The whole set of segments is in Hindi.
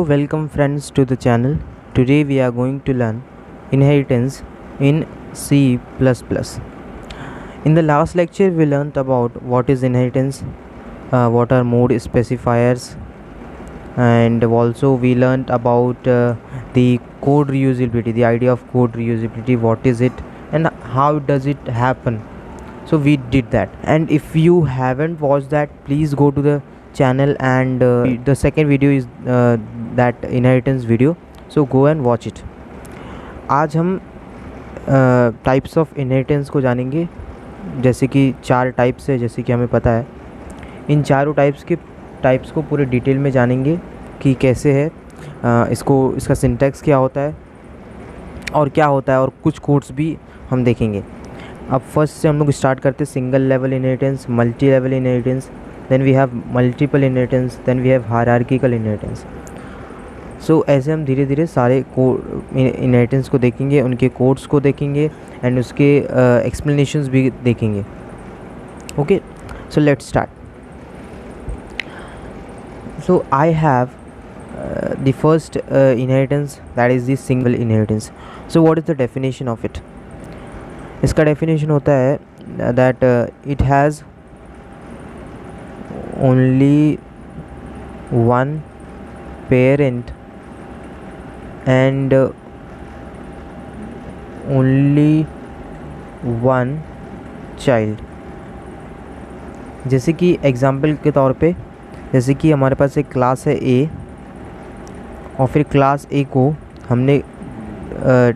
Welcome friends to the channel. Today we are going to learn inheritance in C++. In the last lecture we learned about what is inheritance, what are mode specifiers, and also we learned about the code reusability, the idea of code reusability, what is it and how does it happen. So we did that, and if you haven't watched that, please go to the channel, and the second video is that inheritance video, so go and watch it. आज हम टाइप्स ऑफ इनहेरिटेंस को जानेंगे, जैसे कि 4 टाइप्स है, जैसे कि हमें पता है। इन चारों टाइप्स को पूरे डिटेल में जानेंगे कि कैसे है, इसका सिंटैक्स क्या होता है और क्या होता है, और कुछ कोड्स भी हम देखेंगे। अब फर्स्ट से हम लोग स्टार्ट करते हैं single level inheritance, multi level inheritance, then we have multiple inheritance, then we have hierarchical inheritance. So ऐसे हम धीरे धीरे सारे इनहेरिटेंस को देखेंगे, उनके कोड्स को देखेंगे एंड उसके एक्सप्लेनेशंस भी देखेंगे। Okay, so let's start. So I have the first inheritance, that is the single inheritance. So what is the definition of it? इसका डेफिनेशन होता है that it has only one parent and only one child. जैसे कि एग्जाम्पल के तौर पे, जैसे कि हमारे पास एक क्लास है ए, और फिर क्लास ए को हमने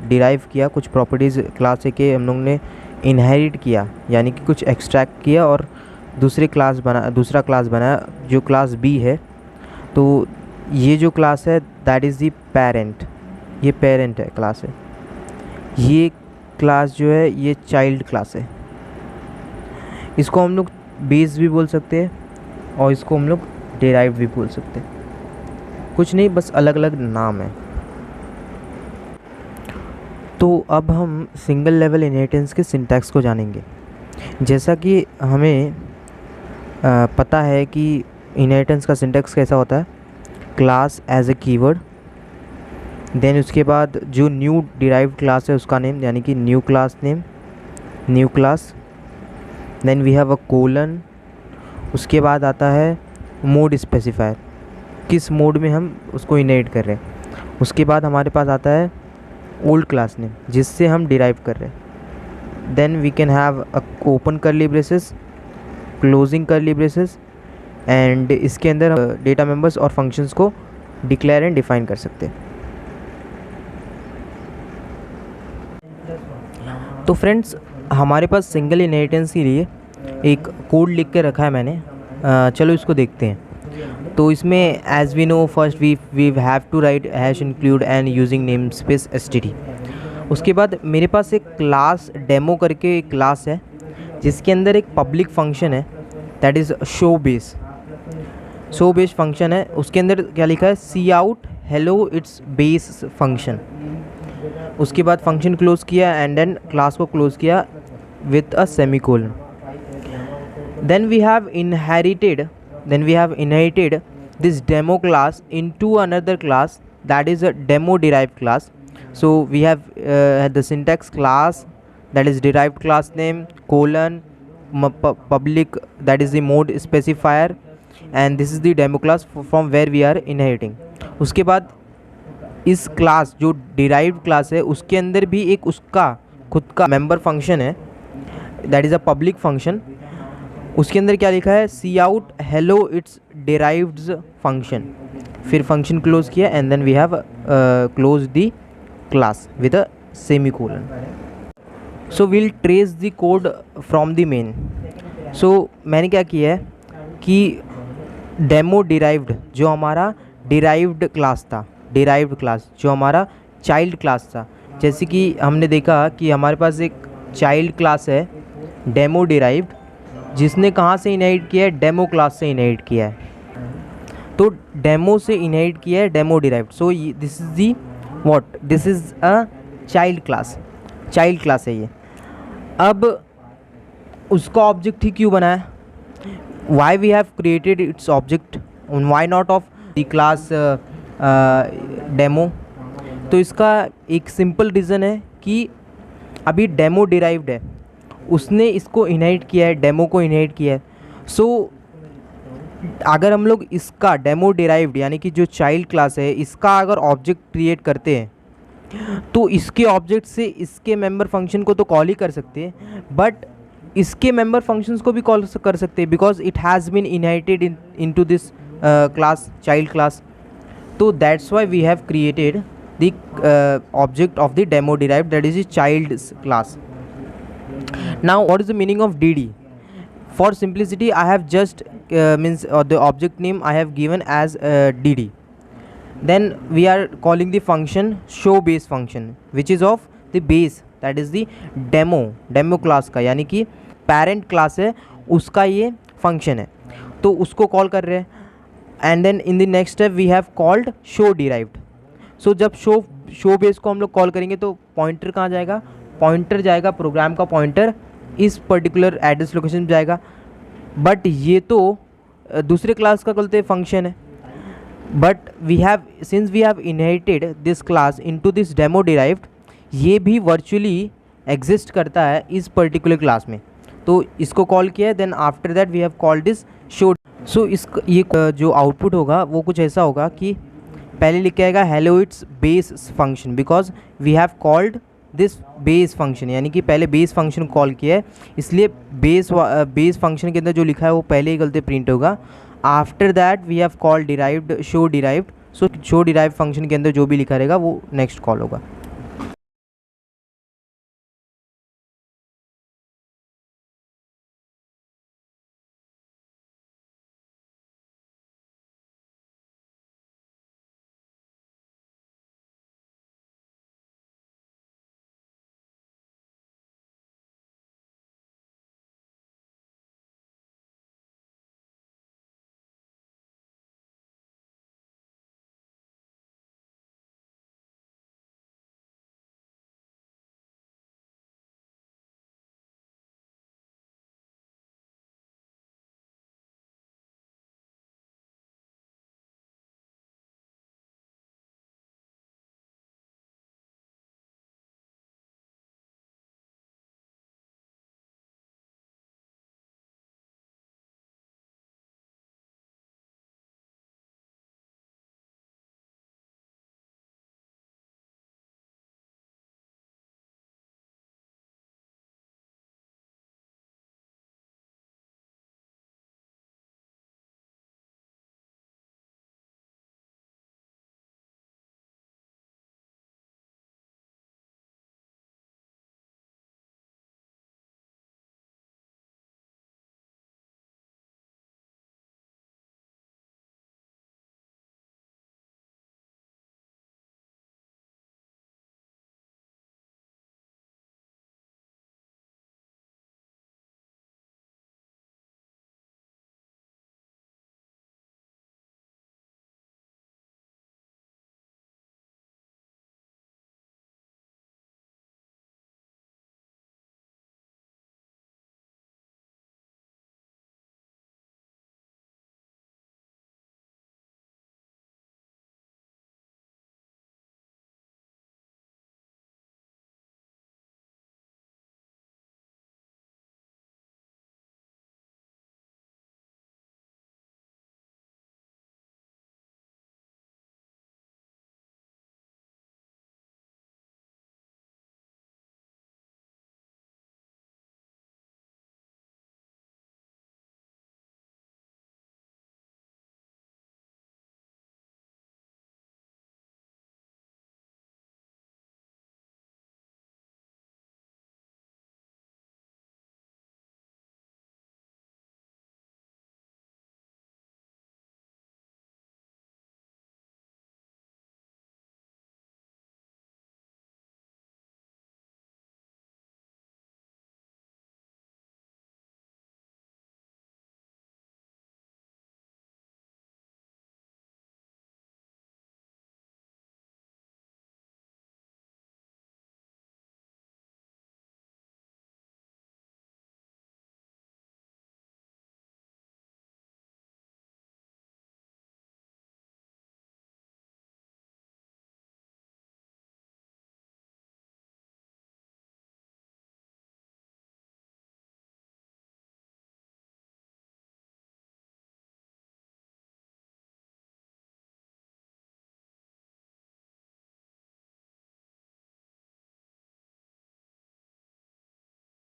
डिराइव किया, कुछ प्रॉपर्टीज़ क्लास ए के हम लोग ने इनहेरिट किया, यानी कि कुछ एक्सट्रैक्ट किया और दूसरा क्लास बनाया जो क्लास बी है। तो ये जो क्लास है दैट इज़ दी पेरेंट, ये पेरेंट है, क्लास है। ये क्लास जो है ये चाइल्ड क्लास है। इसको हम लोग बेस भी बोल सकते हैं और इसको हम लोग डिराइव भी बोल सकते हैं, कुछ नहीं, बस अलग अलग नाम है। तो अब हम सिंगल लेवल इनहेरिटेंस के सिंटैक्स को जानेंगे। जैसा कि हमें पता है कि इनहेरिटेंस का सिंटैक्स कैसा होता है, class as a keyword, then उसके बाद जो न्यू डिराइव्ड क्लास है उसका नेम, यानी कि new class name, new class, then we have a colon, उसके बाद आता है मोड स्पेसिफायर, किस मोड में हम उसको इनहेरिट कर रहे हैं। उसके बाद हमारे पास आता है ओल्ड क्लास नेम, जिससे हम डिराइव कर रहे हैं। Then we can have a open curly braces, closing curly braces, and इसके अंदर डेटा मेंबर्स और फंक्शंस को डिक्लेयर एंड डिफाइन कर सकते हैं। तो फ्रेंड्स, हमारे पास सिंगल इनहेरिटेंस के लिए एक कोड लिख के रखा है मैंने, चलो इसको देखते हैं। तो इसमें as we know first we have to write hash include and using name space std। उसके बाद मेरे पास एक क्लास डेमो करके एक क्लास है, जिसके अंदर एक पब्लिक फंक्शन है, that is show base function है। उसके अंदर क्या लिखा है, C out hello it's base function. उसके बाद फंक्शन क्लोज किया एंड देन क्लास को क्लोज किया with a semicolon. Then we have inherited this demo class into another class, that is a demo derived class. So we have the syntax class, that is derived class name, colon, public, that is the mode specifier, and this is the demo class from where we are inheriting. उसके बाद इस क्लास जो derived class है उसके अंदर भी एक उसका खुद का member function है, that is a public function। उसके अंदर क्या लिखा है, C out hello it's derived function, फिर फंक्शन क्लोज किया and then we have close the class with a semicolon. So we'll trace the code from the main. So मैंने क्या किया है कि डेमो डिराइव्ड जो हमारा डिराइव्ड क्लास था, डिराइव्ड क्लास जो हमारा चाइल्ड क्लास था, जैसे कि हमने देखा कि हमारे पास एक चाइल्ड क्लास है डेमो डिराइव्ड, जिसने कहाँ से इनहेरिट किया है, डेमो क्लास से इनहेरिट किया है। तो डेमो से इनहेरिट किया है demo derived. So this is the what, this is a child class है ये। अब उसका ऑब्जेक्ट ही क्यों बनाया, why we have created its object, why not of the class demo. तो इसका एक सिंपल रीज़न है कि अभी डेमो डिराइव्ड है, उसने इसको इनहेरिट किया है, डेमो को इनहेरिट किया है। सो अगर हम लोग इसका डेमो डिराइव्ड यानी कि जो चाइल्ड क्लास है इसका अगर ऑब्जेक्ट क्रिएट करते हैं तो इसके ऑब्जेक्ट से इसके मेंबर फंक्शन को तो कॉल ही कर सकते हैं, बट इसके मेंबर फंक्शंस को भी कॉल कर सकते हैं because it has been inherited into this class, child class. तो that's why we have created the object of the demo derived, that is the child class. Now what is the meaning of dd? For simplicity I have just the object name I have given as dd. Then we are calling the function show base function which is of the base, that is the demo class का, यानी कि parent class है उसका ये function है, तो उसको कॉल कर रहे हैं. And then in the next step we have called show derived. So जब शो बेस को हम लोग कॉल करेंगे तो पॉइंटर कहाँ जाएगा, पॉइंटर जाएगा, प्रोग्राम का पॉइंटर इस पर्टिकुलर एड्रेस लोकेशन में जाएगा. बट ये तो दूसरे क्लास का बोलते फंक्शन है. But we have since we have inherited this class into this demo derived, ये भी वर्चुअली एग्जिस्ट करता है इस पर्टिकुलर क्लास में, तो इसको कॉल किया है. Then after that we have called this show. So ये जो आउटपुट होगा वो कुछ ऐसा होगा कि पहले लिख के आएगा hello it's base function, because we have called this base function, यानी कि पहले बेस फंक्शन कॉल किया है इसलिए बेस फंक्शन के अंदर जो लिखा है वो पहले ही गलती प्रिंट होगा. After that we have called derived show derived. So show derived function के अंदर जो भी लिखा रहेगा वो नेक्स्ट कॉल होगा.